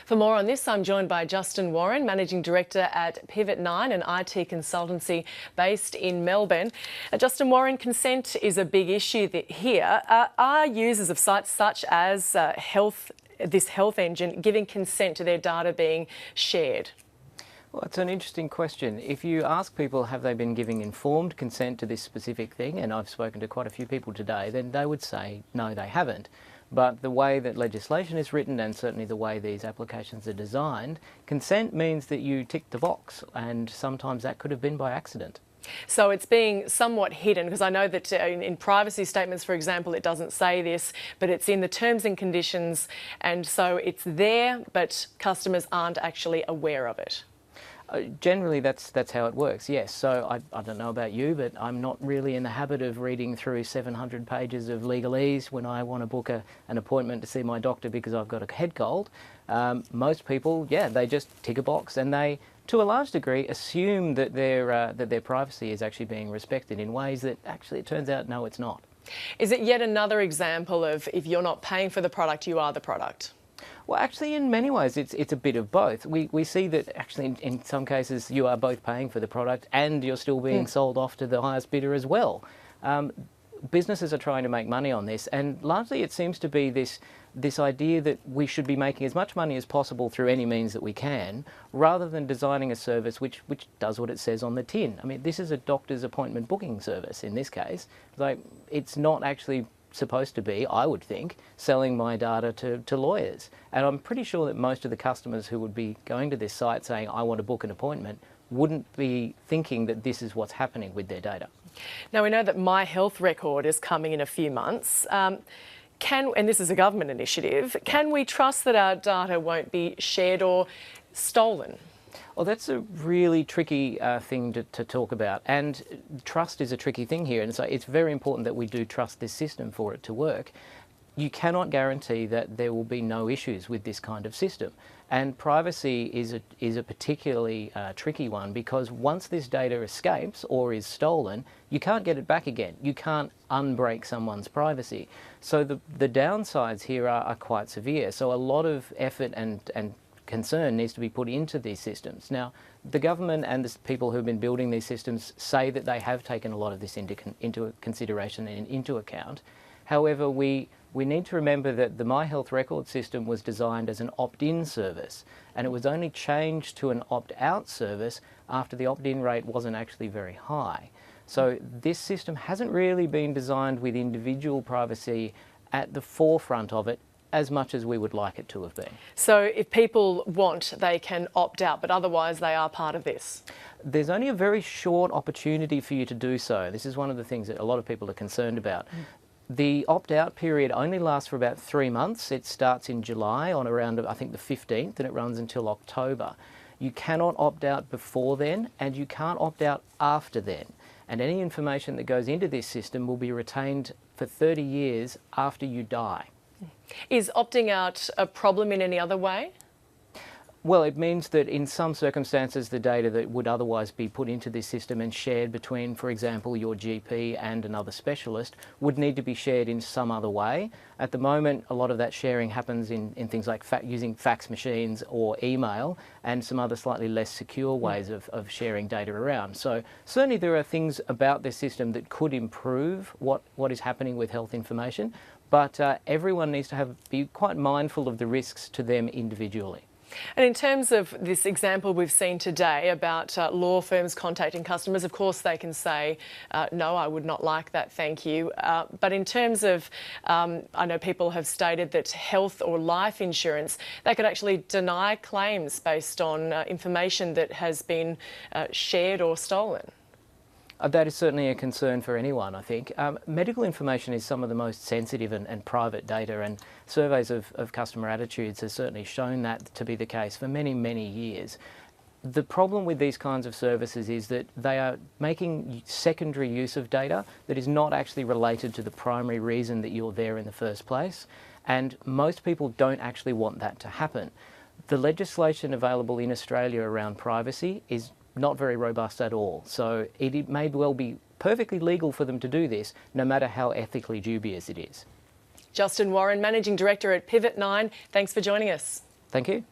For more on this, I'm joined by Justin Warren, Managing Director at HealthEngine, an IT consultancy based in Melbourne. Justin Warren, consent is a big issue here. Are users of sites such as this HealthEngine giving consent to their data being shared? Well, it's an interesting question. If you ask people, have they been giving informed consent to this specific thing, and I've spoken to quite a few people today, then they would say, no, they haven't. But the way that legislation is written, and certainly the way these applications are designed, consent means that you tick the box, and sometimes that could have been by accident. So it's being somewhat hidden, because I know that in privacy statements, for example, it doesn't say this, but it's in the terms and conditions, and so it's there, but customers aren't actually aware of it. Generally, that's how it works, yes. So I don't know about you, but I'm not really in the habit of reading through 700 pages of legalese when I want to book an appointment to see my doctor because I've got a head cold. Most people, yeah, they just tick a box, and they, to a large degree, assume that their privacy is actually being respected in ways that actually it turns out, no, it's not. Is it yet another example of if you're not paying for the product, you are the product? Well, actually, in many ways, it's a bit of both. We see that actually in some cases you are both paying for the product and you're still being sold off to the highest bidder as well. Businesses are trying to make money on this, and largely it seems to be this idea that we should be making as much money as possible through any means that we can, rather than designing a service which does what it says on the tin. I mean, this is a doctor's appointment booking service in this case. Like, it's not actually supposed to be, I would think, selling my data to lawyers. And I'm pretty sure that most of the customers who would be going to this site saying, I want to book an appointment, wouldn't be thinking that this is what's happening with their data. Now, we know that myHealthRecord is coming in a few months. And this is a government initiative, can we trust that our data won't be shared or stolen? Well, that's a really tricky thing to talk about, and trust is a tricky thing here, and so it's very important that we do trust this system for it to work. You cannot guarantee that there will be no issues with this kind of system, and privacy is a particularly tricky one, because once this data escapes or is stolen, you can't get it back again. You can't unbreak someone's privacy. So the downsides here are quite severe. So a lot of effort and concern needs to be put into these systems. Now, the government and the people who have been building these systems say that they have taken a lot of this into consideration and into account. However, we need to remember that the myHealthRecord system was designed as an opt-in service, and it was only changed to an opt-out service after the opt-in rate wasn't actually very high. So this system hasn't really been designed with individual privacy at the forefront of it as much as we would like it to have been. So if people want, they can opt out, but otherwise they are part of this? There's only a very short opportunity for you to do so. This is one of the things that a lot of people are concerned about. The opt-out period only lasts for about 3 months. It starts in July on around, I think, the 15th, and it runs until October. You cannot opt out before then, and you can't opt out after then. And any information that goes into this system will be retained for 30 years after you die. Is opting out a problem in any other way? Well, it means that in some circumstances the data that would otherwise be put into this system and shared between, for example, your GP and another specialist would need to be shared in some other way. At the moment, a lot of that sharing happens in things like using fax machines or email and some other slightly less secure ways of sharing data around. So certainly there are things about this system that could improve what is happening with health information, but everyone needs to be quite mindful of the risks to them individually. And in terms of this example we've seen today about law firms contacting customers, of course they can say, no, I would not like that, thank you. But in terms of, I know people have stated that health or life insurance, they could actually deny claims based on information that has been shared or stolen. That is certainly a concern for anyone, I think. Medical information is some of the most sensitive and private data, and surveys of customer attitudes have certainly shown that to be the case for many, many years. The problem with these kinds of services is that they are making secondary use of data that is not actually related to the primary reason that you're there in the first place, and most people don't actually want that to happen. The legislation available in Australia around privacy is not very robust at all. So it may well be perfectly legal for them to do this, no matter how ethically dubious it is. Justin Warren, Managing Director at HealthEngine, thanks for joining us. Thank you.